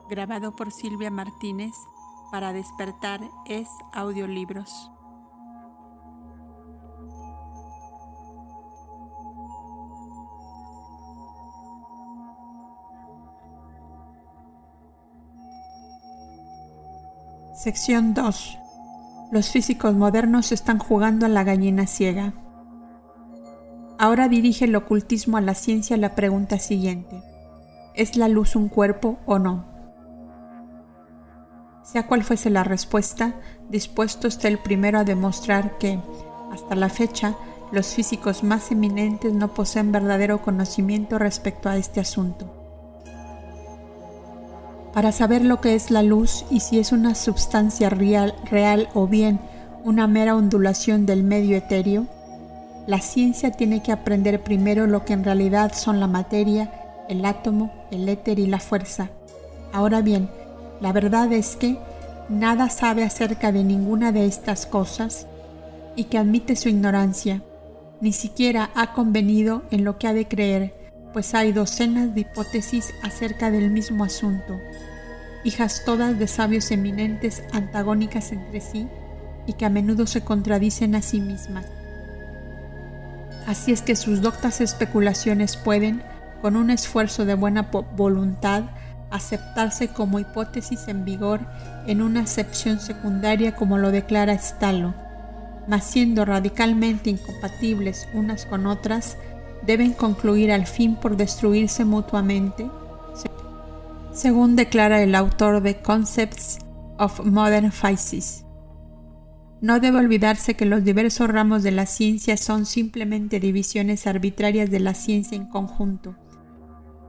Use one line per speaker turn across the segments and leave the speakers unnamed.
grabado por Silvia Martínez para Despertar es Audiolibros. Sección 2. Los físicos modernos están jugando a la gallina ciega. Ahora dirige el ocultismo a la ciencia la pregunta siguiente: ¿es la luz un cuerpo o no? Sea cual fuese la respuesta, dispuesto está el primero a demostrar que, hasta la fecha, los físicos más eminentes no poseen verdadero conocimiento respecto a este asunto. Para saber lo que es la luz y si es una substancia real o bien una mera ondulación del medio etéreo, la ciencia tiene que aprender primero lo que en realidad son la materia, el átomo, el éter y la fuerza. Ahora bien, la verdad es que nada sabe acerca de ninguna de estas cosas y que admite su ignorancia. Ni siquiera ha convenido en lo que ha de creer, pues hay docenas de hipótesis acerca del mismo asunto, hijas todas de sabios eminentes antagónicas entre sí y que a menudo se contradicen a sí mismas. Así es que sus doctas especulaciones pueden, con un esfuerzo de buena voluntad, aceptarse como hipótesis en vigor en una acepción secundaria como lo declara Stalo, mas siendo radicalmente incompatibles unas con otras, deben concluir al fin por destruirse mutuamente, según declara el autor de Concepts of Modern Physics. No debe olvidarse que los diversos ramos de la ciencia son simplemente divisiones arbitrarias de la ciencia en conjunto.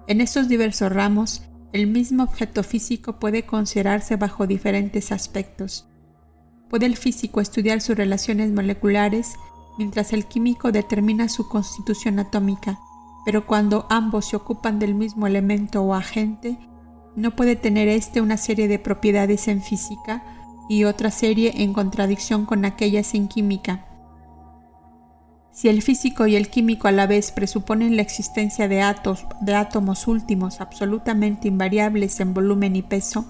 En estos diversos ramos, el mismo objeto físico puede considerarse bajo diferentes aspectos. Puede el físico estudiar sus relaciones moleculares, mientras el químico determina su constitución atómica, pero cuando ambos se ocupan del mismo elemento o agente, no puede tener éste una serie de propiedades en física y otra serie en contradicción con aquellas en química. Si el físico y el químico a la vez presuponen la existencia de átomos últimos absolutamente invariables en volumen y peso,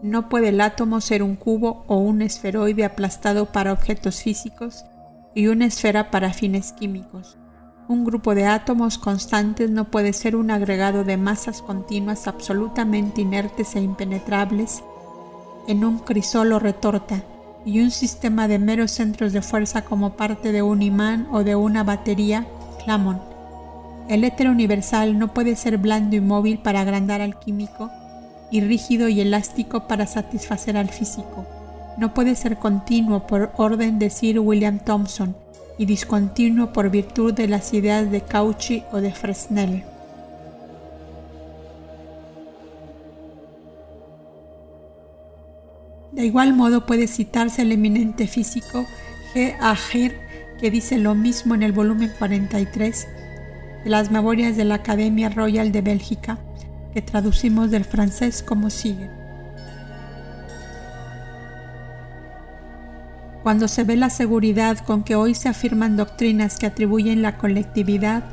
no puede el átomo ser un cubo o un esferoide aplastado para objetos físicos y una esfera para fines químicos. Un grupo de átomos constantes no puede ser un agregado de masas continuas absolutamente inertes e impenetrables en un crisol o retorta, y un sistema de meros centros de fuerza como parte de un imán o de una batería, Clamon. El éter universal no puede ser blando y móvil para agrandar al químico y rígido y elástico para satisfacer al físico. No puede ser continuo por orden de Sir William Thomson y discontinuo por virtud de las ideas de Cauchy o de Fresnel. De igual modo puede citarse el eminente físico G. Ager, que dice lo mismo en el volumen 43 de las Memorias de la Academia Royal de Bélgica, que traducimos del francés como sigue. Cuando se ve la seguridad con que hoy se afirman doctrinas que atribuyen la colectividad,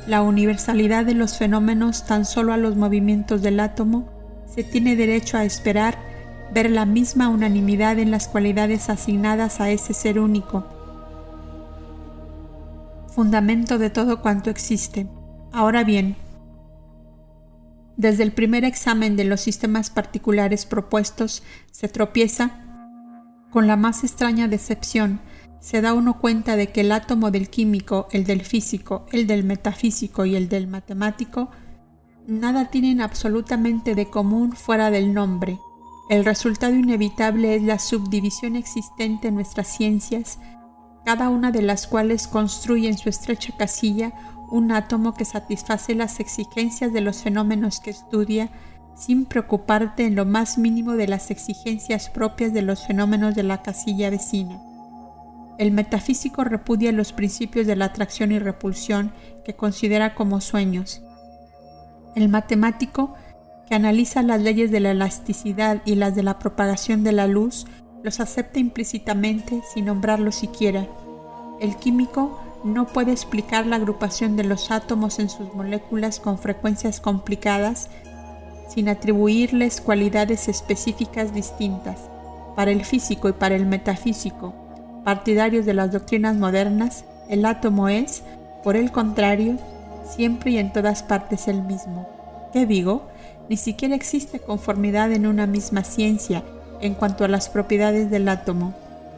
la universalidad de los fenómenos tan solo a los movimientos del átomo, se tiene derecho a esperar ver la misma unanimidad en las cualidades asignadas a ese ser único, fundamento de todo cuanto existe. Ahora bien, desde el primer examen de los sistemas particulares propuestos se tropieza con la más extraña decepción. Se da uno cuenta de que el átomo del químico, el del físico, el del metafísico y el del matemático nada tienen absolutamente de común fuera del nombre. El resultado inevitable es la subdivisión existente en nuestras ciencias, cada una de las cuales construye en su estrecha casilla un átomo que satisface las exigencias de los fenómenos que estudia, sin preocuparte en lo más mínimo de las exigencias propias de los fenómenos de la casilla vecina. El metafísico repudia los principios de la atracción y repulsión que considera como sueños. El matemático, que analiza las leyes de la elasticidad y las de la propagación de la luz, los acepta implícitamente sin nombrarlos siquiera. El químico no puede explicar la agrupación de los átomos en sus moléculas con frecuencias complicadas sin atribuirles cualidades específicas distintas. Para el físico y para el metafísico, partidarios de las doctrinas modernas, el átomo es, por el contrario, siempre y en todas partes el mismo. ¿Qué digo? Ni siquiera existe conformidad en una misma ciencia en cuanto a las propiedades del átomo.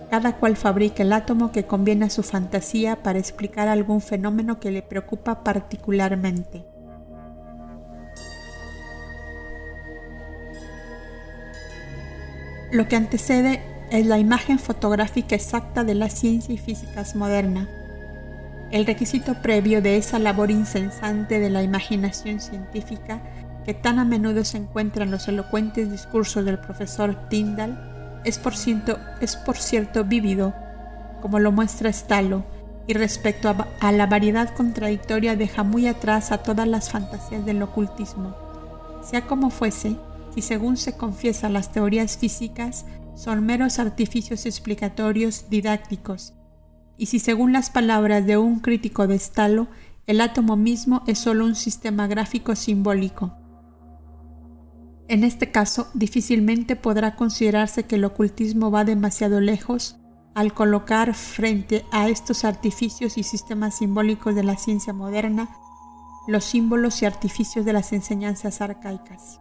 Cada cual fabrica el átomo que conviene a su fantasía para explicar algún fenómeno que le preocupa particularmente. Lo que antecede es la imagen fotográfica exacta de la ciencia y física moderna. El requisito previo de esa labor incesante de la imaginación científica que tan a menudo se encuentra en los elocuentes discursos del profesor Tyndall es por cierto vívido, como lo muestra Stalo, y respecto a la variedad contradictoria deja muy atrás a todas las fantasías del ocultismo. Sea como fuese, si según se confiesa las teorías físicas son meros artificios explicatorios didácticos, y si según las palabras de un crítico de Stalo, el átomo mismo es solo un sistema gráfico simbólico. En este caso, difícilmente podrá considerarse que el ocultismo va demasiado lejos al colocar frente a estos artificios y sistemas simbólicos de la ciencia moderna los símbolos y artificios de las enseñanzas arcaicas.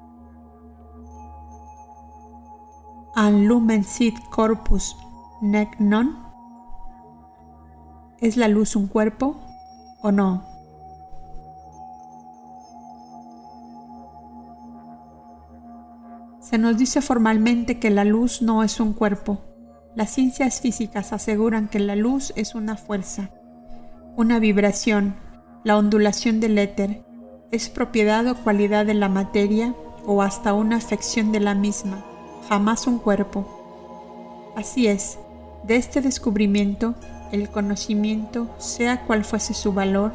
An lumen sit corpus nec non? ¿Es la luz un cuerpo o no? Se nos dice formalmente que la luz no es un cuerpo. Las ciencias físicas aseguran que la luz es una fuerza, una vibración, la ondulación del éter, es propiedad o cualidad de la materia o hasta una afección de la misma, jamás un cuerpo. Así es, de este descubrimiento, el conocimiento, sea cual fuese su valor,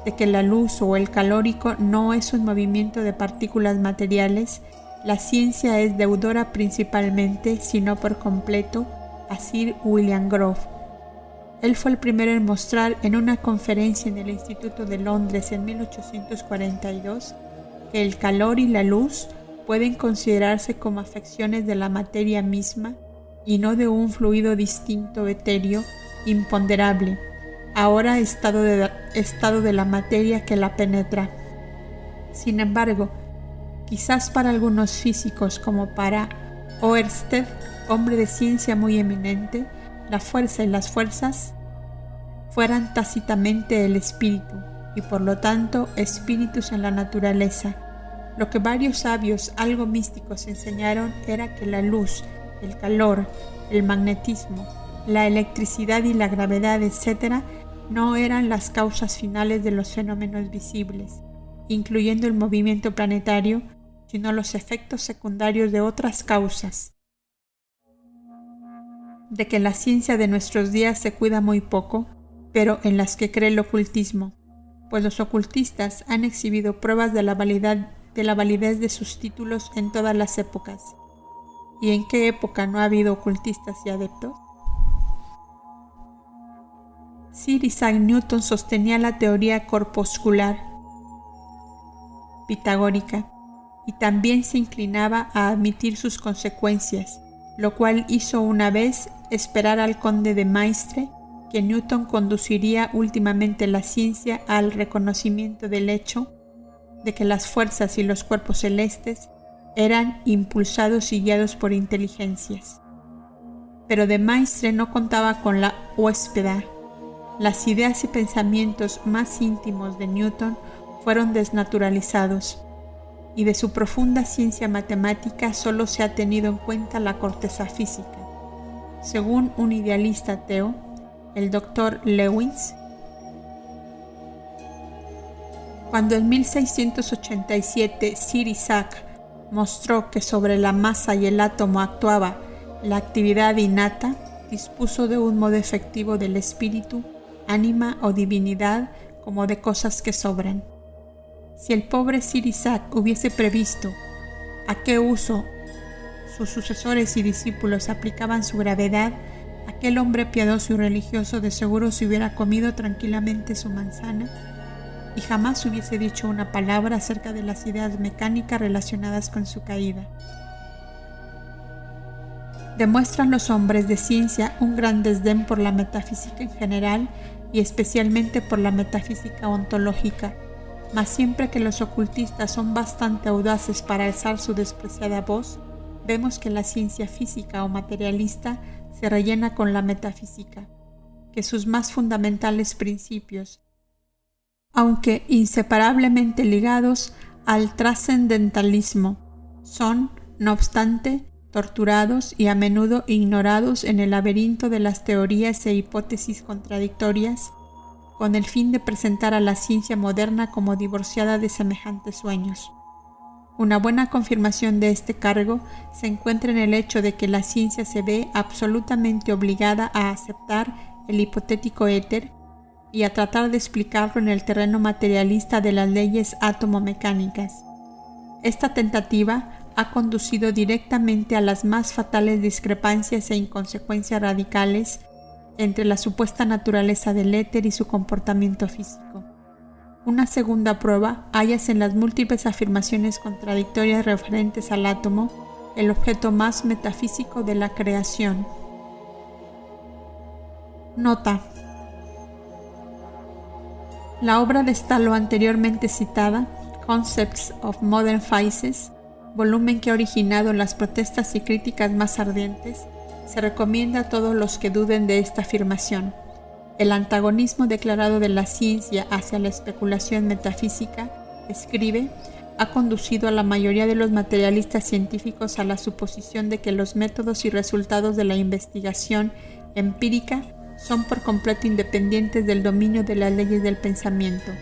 de que la luz o el calórico no es un movimiento de partículas materiales, la ciencia es deudora principalmente, si no por completo, a Sir William Grove. Él fue el primero en mostrar en una conferencia en el Instituto de Londres en 1842 que el calor y la luz pueden considerarse como afecciones de la materia misma y no de un fluido distinto etéreo, imponderable, ahora estado de la materia que la penetra. Sin embargo, quizás para algunos físicos como para Oersted, hombre de ciencia muy eminente, la fuerza y las fuerzas fueran tácitamente el espíritu y por lo tanto espíritus en la naturaleza. Lo que varios sabios algo místicos enseñaron era que la luz, el calor, el magnetismo, la electricidad y la gravedad, etc., no eran las causas finales de los fenómenos visibles, incluyendo el movimiento planetario, sino los efectos secundarios de otras causas. De que la ciencia de nuestros días se cuida muy poco, pero en las que cree el ocultismo, pues los ocultistas han exhibido pruebas de la validez de sus títulos en todas las épocas. ¿Y en qué época no ha habido ocultistas y adeptos? Sir Isaac Newton sostenía la teoría corpuscular pitagórica y también se inclinaba a admitir sus consecuencias, lo cual hizo una vez esperar al conde de Maistre que Newton conduciría últimamente la ciencia al reconocimiento del hecho de que las fuerzas y los cuerpos celestes eran impulsados y guiados por inteligencias. Pero de Maistre no contaba con la hóspeda. Las ideas y pensamientos más íntimos de Newton fueron desnaturalizados, y de su profunda ciencia matemática solo se ha tenido en cuenta la corteza física. Según un idealista ateo, el Dr. Lewis, cuando en 1687 Sir Isaac mostró que sobre la masa y el átomo actuaba la actividad innata, dispuso de un modo efectivo del espíritu, ánima o divinidad como de cosas que sobran. Si el pobre Sir Isaac hubiese previsto a qué uso sus sucesores y discípulos aplicaban su gravedad, aquel hombre piadoso y religioso de seguro se hubiera comido tranquilamente su manzana y jamás hubiese dicho una palabra acerca de las ideas mecánicas relacionadas con su caída. Demuestran los hombres de ciencia un gran desdén por la metafísica en general y especialmente por la metafísica ontológica, mas siempre que los ocultistas son bastante audaces para alzar su despreciada voz, vemos que la ciencia física o materialista se rellena con la metafísica, que sus más fundamentales principios, aunque inseparablemente ligados al trascendentalismo, son, no obstante, torturados y a menudo ignorados en el laberinto de las teorías e hipótesis contradictorias, con el fin de presentar a la ciencia moderna como divorciada de semejantes sueños. Una buena confirmación de este cargo se encuentra en el hecho de que la ciencia se ve absolutamente obligada a aceptar el hipotético éter y a tratar de explicarlo en el terreno materialista de las leyes átomo-mecánicas. Esta tentativa ha conducido directamente a las más fatales discrepancias e inconsecuencias radicales entre la supuesta naturaleza del éter y su comportamiento físico. Una segunda prueba hállase en las múltiples afirmaciones contradictorias referentes al átomo, el objeto más metafísico de la creación. Nota: la obra de Stalo anteriormente citada, Concepts of Modern Physics, volumen que ha originado las protestas y críticas más ardientes, se recomienda a todos los que duden de esta afirmación. El antagonismo declarado de la ciencia hacia la especulación metafísica, escribe, ha conducido a la mayoría de los materialistas científicos a la suposición de que los métodos y resultados de la investigación empírica son por completo independientes del dominio de las leyes del pensamiento.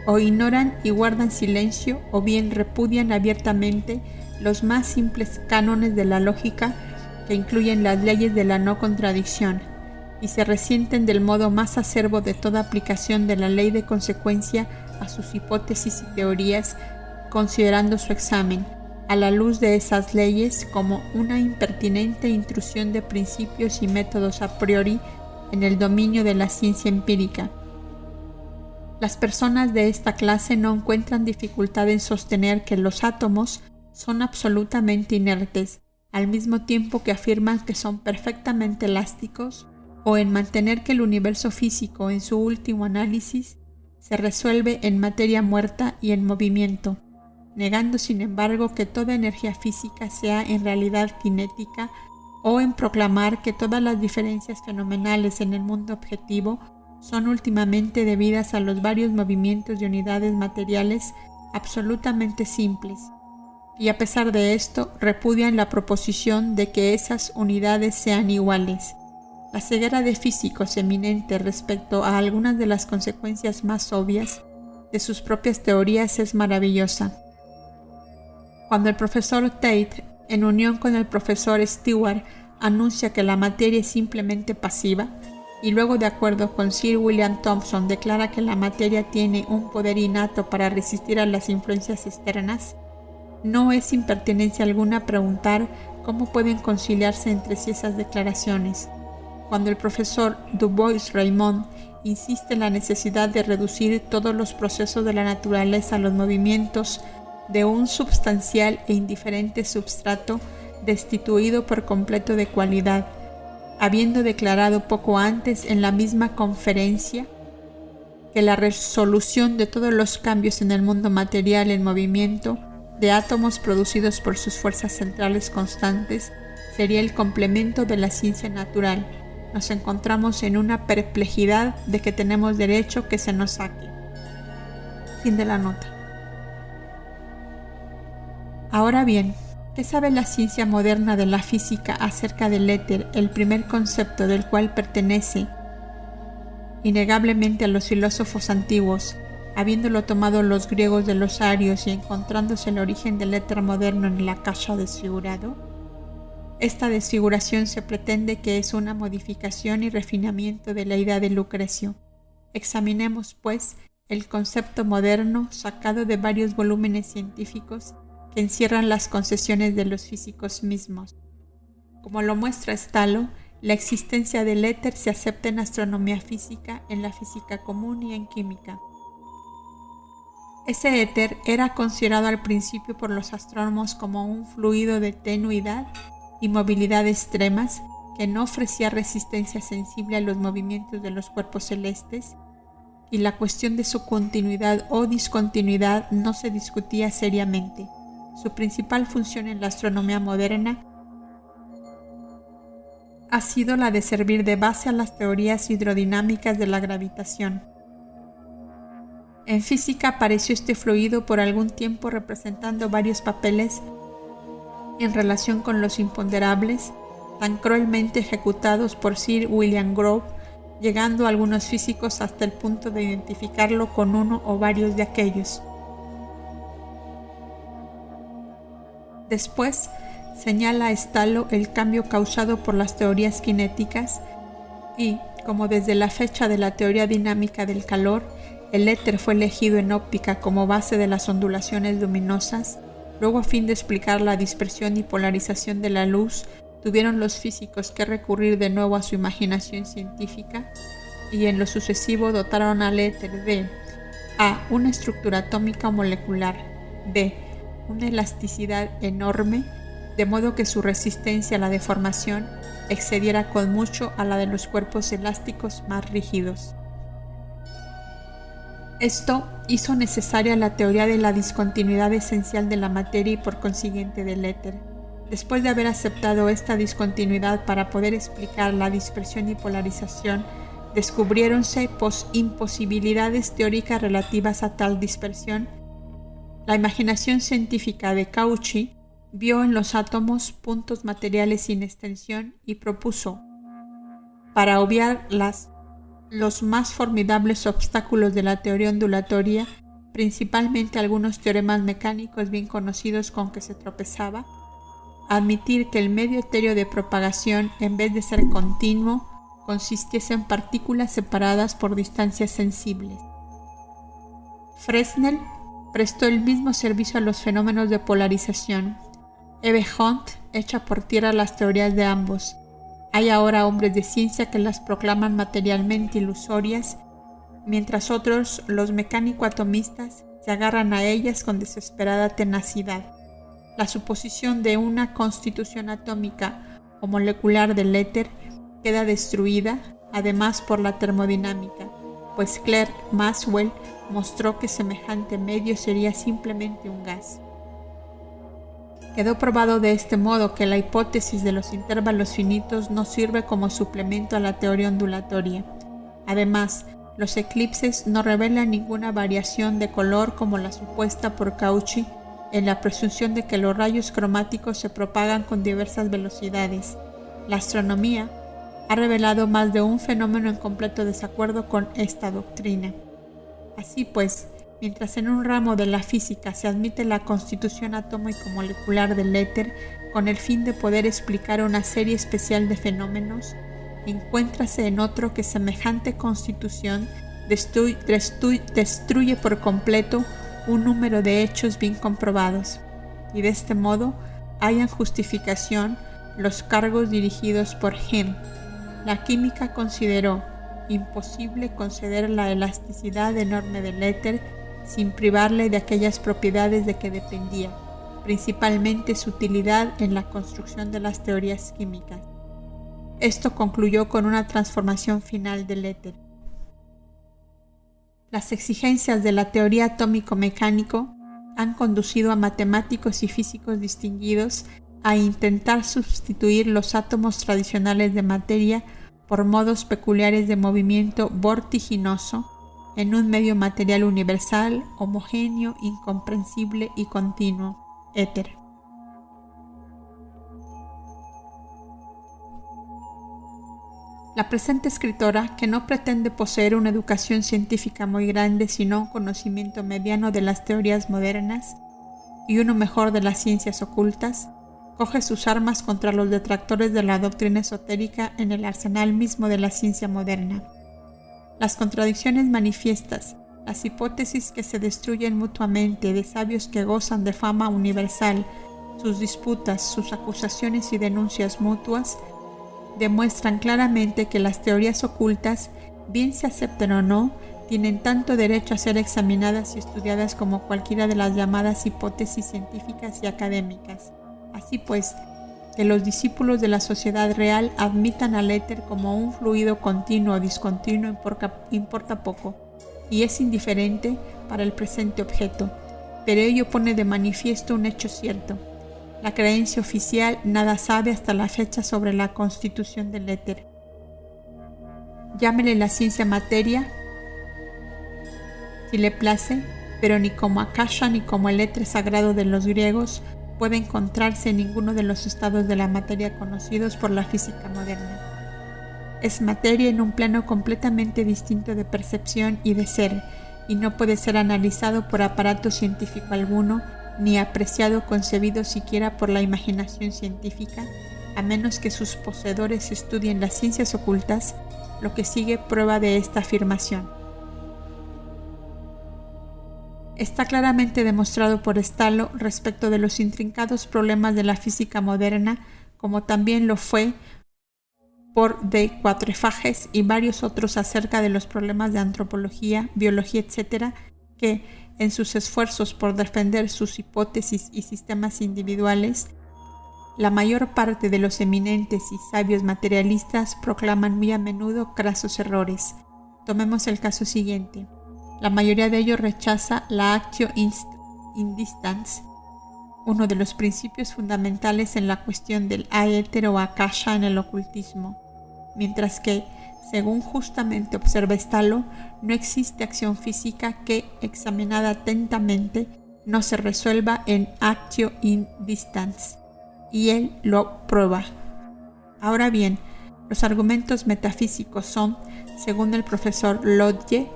O ignoran y guardan silencio, o bien repudian abiertamente los más simples cánones de la lógica que incluyen las leyes de la no contradicción, y se resienten del modo más acerbo de toda aplicación de la ley de consecuencia a sus hipótesis y teorías, considerando su examen, a la luz de esas leyes, como una impertinente intrusión de principios y métodos a priori en el dominio de la ciencia empírica. Las personas de esta clase no encuentran dificultad en sostener que los átomos son absolutamente inertes, al mismo tiempo que afirman que son perfectamente elásticos, o en mantener que el universo físico en su último análisis se resuelve en materia muerta y en movimiento, negando sin embargo que toda energía física sea en realidad cinética, o en proclamar que todas las diferencias fenomenales en el mundo objetivo son últimamente debidas a los varios movimientos de unidades materiales absolutamente simples, y a pesar de esto repudian la proposición de que esas unidades sean iguales. La ceguera de físicos eminentes respecto a algunas de las consecuencias más obvias de sus propias teorías es maravillosa. Cuando el profesor Tate, en unión con el profesor Stewart, anuncia que la materia es simplemente pasiva, y luego de acuerdo con Sir William Thomson declara que la materia tiene un poder innato para resistir a las influencias externas, no es impertinencia alguna preguntar cómo pueden conciliarse entre sí esas declaraciones. Cuando el profesor Dubois-Reymond insiste en la necesidad de reducir todos los procesos de la naturaleza a los movimientos de un substancial e indiferente substrato destituido por completo de cualidad, habiendo declarado poco antes en la misma conferencia que la resolución de todos los cambios en el mundo material en movimiento de átomos producidos por sus fuerzas centrales constantes sería el complemento de la ciencia natural, nos encontramos en una perplejidad de que tenemos derecho que se nos saque. Fin de la nota. Ahora bien, ¿qué sabe la ciencia moderna de la física acerca del éter, el primer concepto del cual pertenece innegablemente a los filósofos antiguos, habiéndolo tomado los griegos de los arios y encontrándose el origen del éter moderno en el Akasha desfigurado? Esta desfiguración se pretende que es una modificación y refinamiento de la idea de Lucrecio. Examinemos, pues, el concepto moderno sacado de varios volúmenes científicos que encierran las concesiones de los físicos mismos. Como lo muestra Stalo, la existencia del éter se acepta en astronomía física, en la física común y en química. Ese éter era considerado al principio por los astrónomos como un fluido de tenuidad y movilidad extremas que no ofrecía resistencia sensible a los movimientos de los cuerpos celestes, y la cuestión de su continuidad o discontinuidad no se discutía seriamente. Su principal función en la astronomía moderna ha sido la de servir de base a las teorías hidrodinámicas de la gravitación. En física apareció este fluido por algún tiempo representando varios papeles en relación con los imponderables, tan cruelmente ejecutados por Sir William Grove, llegando algunos físicos hasta el punto de identificarlo con uno o varios de aquellos. Después, señala Stalo el cambio causado por las teorías cinéticas y, como desde la fecha de la teoría dinámica del calor, el éter fue elegido en óptica como base de las ondulaciones luminosas, luego a fin de explicar la dispersión y polarización de la luz, tuvieron los físicos que recurrir de nuevo a su imaginación científica y en lo sucesivo dotaron al éter de a. una estructura atómica o molecular, b. una elasticidad enorme, de modo que su resistencia a la deformación excediera con mucho a la de los cuerpos elásticos más rígidos. Esto hizo necesaria la teoría de la discontinuidad esencial de la materia y por consiguiente del éter. Después de haber aceptado esta discontinuidad para poder explicar la dispersión y polarización, descubriéronse imposibilidades teóricas relativas a tal dispersión. La imaginación científica de Cauchy vio en los átomos puntos materiales sin extensión y propuso, para obviar los más formidables obstáculos de la teoría ondulatoria, principalmente algunos teoremas mecánicos bien conocidos con que se tropezaba, admitir que el medio etéreo de propagación, en vez de ser continuo, consistiese en partículas separadas por distancias sensibles. Fresnel prestó el mismo servicio a los fenómenos de polarización. Eve Hunt echa por tierra las teorías de ambos. Hay ahora hombres de ciencia que las proclaman materialmente ilusorias, mientras otros, los mecánico-atomistas, se agarran a ellas con desesperada tenacidad. La suposición de una constitución atómica o molecular del éter queda destruida, además por la termodinámica, pues Clerk Maxwell mostró que semejante medio sería simplemente un gas. Quedó probado de este modo que la hipótesis de los intervalos finitos no sirve como suplemento a la teoría ondulatoria. Además, los eclipses no revelan ninguna variación de color como la supuesta por Cauchy, en la presunción de que los rayos cromáticos se propagan con diversas velocidades. La astronomía ha revelado más de un fenómeno en completo desacuerdo con esta doctrina. Así pues, mientras en un ramo de la física se admite la constitución atómico-molecular del éter con el fin de poder explicar una serie especial de fenómenos, encuéntrase en otro que semejante constitución destruye por completo un número de hechos bien comprobados, y de este modo hallan justificación los cargos dirigidos por Hem. La química consideró imposible conceder la elasticidad enorme del éter sin privarle de aquellas propiedades de que dependía, principalmente su utilidad en la construcción de las teorías químicas. Esto concluyó con una transformación final del éter. Las exigencias de la teoría atómico-mecánico han conducido a matemáticos y físicos distinguidos a intentar sustituir los átomos tradicionales de materia por modos peculiares de movimiento vertiginoso en un medio material universal, homogéneo, incomprensible y continuo, éter. La presente escritora, que no pretende poseer una educación científica muy grande, sino un conocimiento mediano de las teorías modernas y uno mejor de las ciencias ocultas, coge sus armas contra los detractores de la doctrina esotérica en el arsenal mismo de la ciencia moderna. Las contradicciones manifiestas, las hipótesis que se destruyen mutuamente de sabios que gozan de fama universal, sus disputas, sus acusaciones y denuncias mutuas, demuestran claramente que las teorías ocultas bien se acepten o no, tienen tanto derecho a ser examinadas y estudiadas como cualquiera de las llamadas hipótesis científicas y académicas. Así pues, que los discípulos de la sociedad real admitan al éter como un fluido continuo o discontinuo importa poco, y es indiferente para el presente objeto, pero ello pone de manifiesto un hecho cierto. La creencia oficial nada sabe hasta la fecha sobre la constitución del éter. Llámele la ciencia materia, si le place, pero ni como Akasha ni como el éter sagrado de los griegos puede encontrarse en ninguno de los estados de la materia conocidos por la física moderna. Es materia en un plano completamente distinto de percepción y de ser, y no puede ser analizado por aparato científico alguno, ni apreciado o concebido siquiera por la imaginación científica, a menos que sus poseedores estudien las ciencias ocultas, lo que sigue prueba de esta afirmación. Está claramente demostrado por Stalo respecto de los intrincados problemas de la física moderna, como también lo fue por de Quatrefages y varios otros acerca de los problemas de antropología, biología, etc., que, en sus esfuerzos por defender sus hipótesis y sistemas individuales, la mayor parte de los eminentes y sabios materialistas proclaman muy a menudo crasos errores. Tomemos el caso siguiente. La mayoría de ellos rechaza la actio in distans, uno de los principios fundamentales en la cuestión del aéter o akasha en el ocultismo, mientras que, según justamente observa Stalo, no existe acción física que, examinada atentamente, no se resuelva en actio in distans, y él lo prueba. Ahora bien, los argumentos metafísicos son, según el profesor Lodge,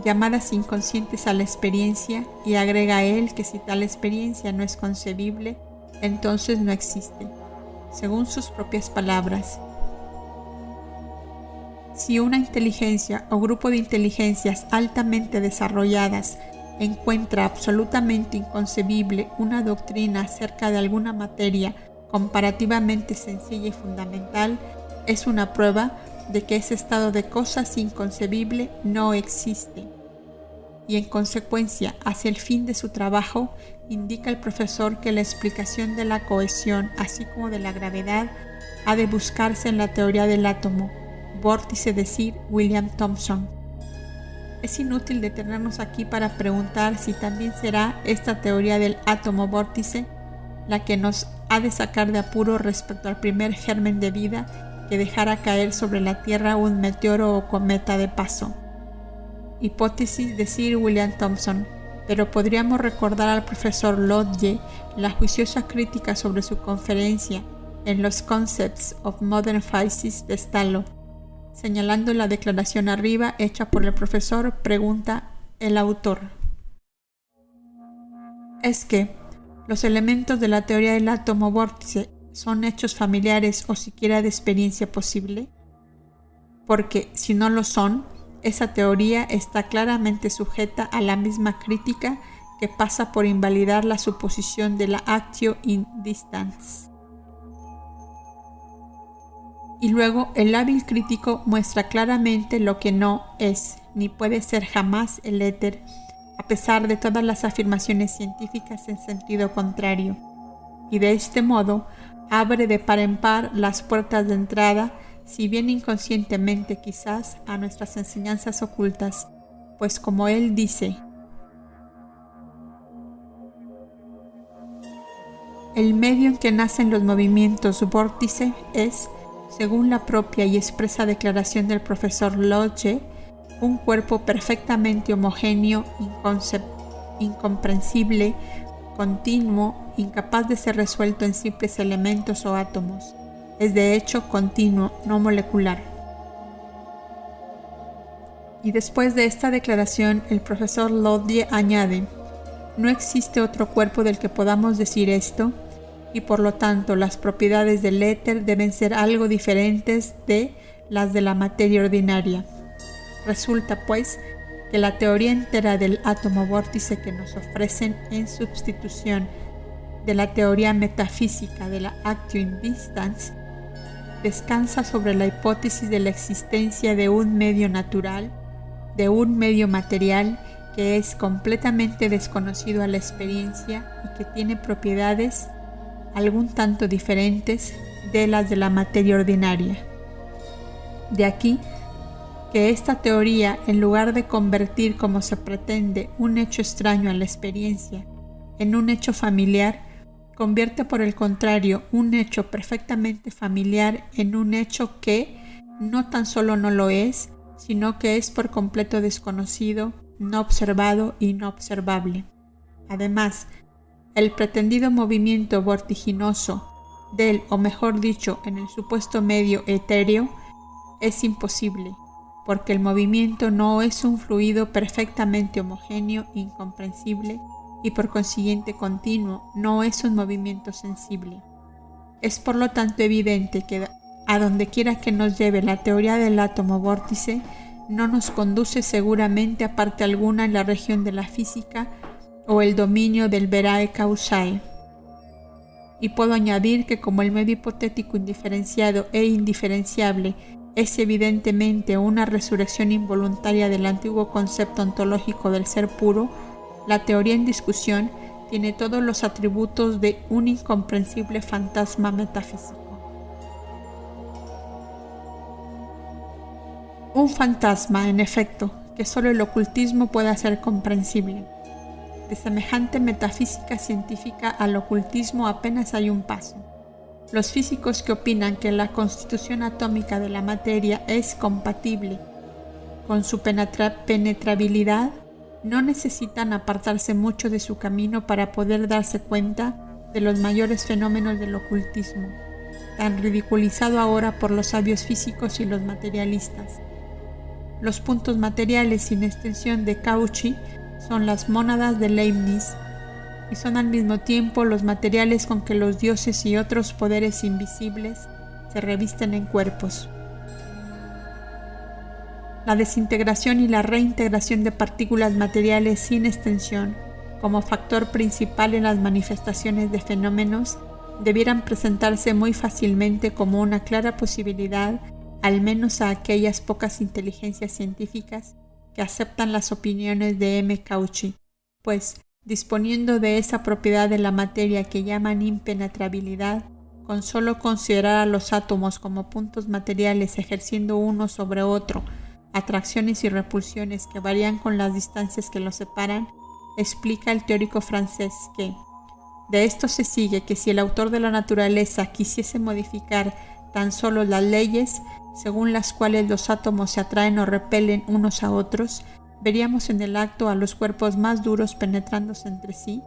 llamadas inconscientes a la experiencia, y agrega a él que si tal experiencia no es concebible, entonces no existe. Según sus propias palabras, si una inteligencia o grupo de inteligencias altamente desarrolladas encuentra absolutamente inconcebible una doctrina acerca de alguna materia comparativamente sencilla y fundamental, es una prueba de que ese estado de cosas inconcebible no existe. Y en consecuencia, hacia el fin de su trabajo, indica el profesor que la explicación de la cohesión, así como de la gravedad, ha de buscarse en la teoría del átomo, vórtice de Sir William Thomson. Es inútil detenernos aquí para preguntar si también será esta teoría del átomo vórtice la que nos ha de sacar de apuro respecto al primer germen de vida que dejara caer sobre la Tierra un meteoro o cometa de paso. Hipótesis de Sir William Thomson, pero podríamos recordar al profesor Lodge la juiciosa crítica sobre su conferencia en los Concepts of Modern Physics de Stalo. Señalando la declaración arriba hecha por el profesor, pregunta el autor: ¿es que los elementos de la teoría del átomo vórtice son hechos familiares o siquiera de experiencia posible? Porque si no lo son, esa teoría está claramente sujeta a la misma crítica que pasa por invalidar la suposición de la actio in distans. Y luego el hábil crítico muestra claramente lo que no es, ni puede ser jamás el éter, a pesar de todas las afirmaciones científicas en sentido contrario. Y de este modo abre de par en par las puertas de entrada, si bien inconscientemente quizás, a nuestras enseñanzas ocultas, pues como él dice, el medio en que nacen los movimientos vórtice es, según la propia y expresa declaración del profesor Lodge, un cuerpo perfectamente homogéneo, incomprensible, continuo, incapaz de ser resuelto en simples elementos o átomos. Es de hecho continuo, no molecular. Y después de esta declaración, el profesor Lodge añade: no existe otro cuerpo del que podamos decir esto, y por lo tanto las propiedades del éter deben ser algo diferentes de las de la materia ordinaria. Resulta, pues, que la teoría entera del átomo vórtice que nos ofrecen en sustitución de la teoría metafísica de la actio in distans descansa sobre la hipótesis de la existencia de un medio natural, de un medio material que es completamente desconocido a la experiencia y que tiene propiedades algún tanto diferentes de las de la materia ordinaria. De aquí que esta teoría, en lugar de convertir como se pretende un hecho extraño a la experiencia en un hecho familiar, convierte por el contrario un hecho perfectamente familiar en un hecho que no tan solo no lo es, sino que es por completo desconocido, no observado y no observable. Además, el pretendido movimiento vertiginoso del, o mejor dicho, en el supuesto medio etéreo, es imposible, porque el movimiento no es un fluido perfectamente homogéneo, incomprensible, y por consiguiente continuo, no es un movimiento sensible. Es por lo tanto evidente que a donde quiera que nos lleve la teoría del átomo vórtice, no nos conduce seguramente a parte alguna en la región de la física o el dominio del verae causae. Y puedo añadir que como el medio hipotético indiferenciado e indiferenciable es evidentemente una resurrección involuntaria del antiguo concepto ontológico del ser puro, la teoría en discusión tiene todos los atributos de un incomprensible fantasma metafísico. Un fantasma, en efecto, que solo el ocultismo puede hacer comprensible. De semejante metafísica científica al ocultismo apenas hay un paso. Los físicos que opinan que la constitución atómica de la materia es compatible con su penetrabilidad no necesitan apartarse mucho de su camino para poder darse cuenta de los mayores fenómenos del ocultismo, tan ridiculizado ahora por los sabios físicos y los materialistas. Los puntos materiales sin extensión de Cauchy son las mónadas de Leibniz y son al mismo tiempo los materiales con que los dioses y otros poderes invisibles se revisten en cuerpos. La desintegración y la reintegración de partículas materiales sin extensión, como factor principal en las manifestaciones de fenómenos, debieran presentarse muy fácilmente como una clara posibilidad, al menos a aquellas pocas inteligencias científicas que aceptan las opiniones de M. Cauchy, pues, disponiendo de esa propiedad de la materia que llaman impenetrabilidad, con solo considerar a los átomos como puntos materiales ejerciendo uno sobre otro atracciones y repulsiones que varían con las distancias que los separan, explica el teórico francés que de esto se sigue que si el autor de la naturaleza quisiese modificar tan solo las leyes según las cuales los átomos se atraen o repelen unos a otros, veríamos en el acto a los cuerpos más duros penetrándose entre sí,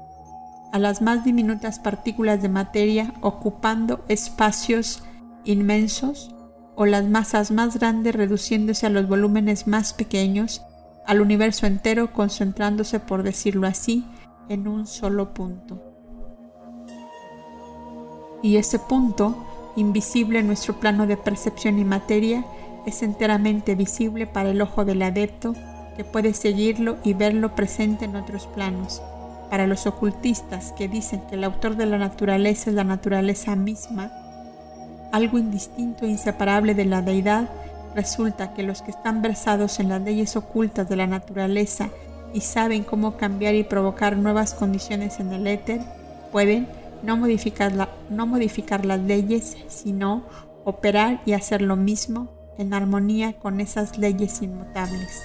a las más diminutas partículas de materia ocupando espacios inmensos, o las masas más grandes reduciéndose a los volúmenes más pequeños, al universo entero concentrándose, por decirlo así, en un solo punto. Y ese punto, invisible en nuestro plano de percepción y materia, es enteramente visible para el ojo del adepto, que puede seguirlo y verlo presente en otros planos. Para los ocultistas que dicen que el autor de la naturaleza es la naturaleza misma, algo indistinto e inseparable de la deidad, resulta que los que están versados en las leyes ocultas de la naturaleza y saben cómo cambiar y provocar nuevas condiciones en el éter, pueden no modificar las leyes, sino operar y hacer lo mismo en armonía con esas leyes inmutables.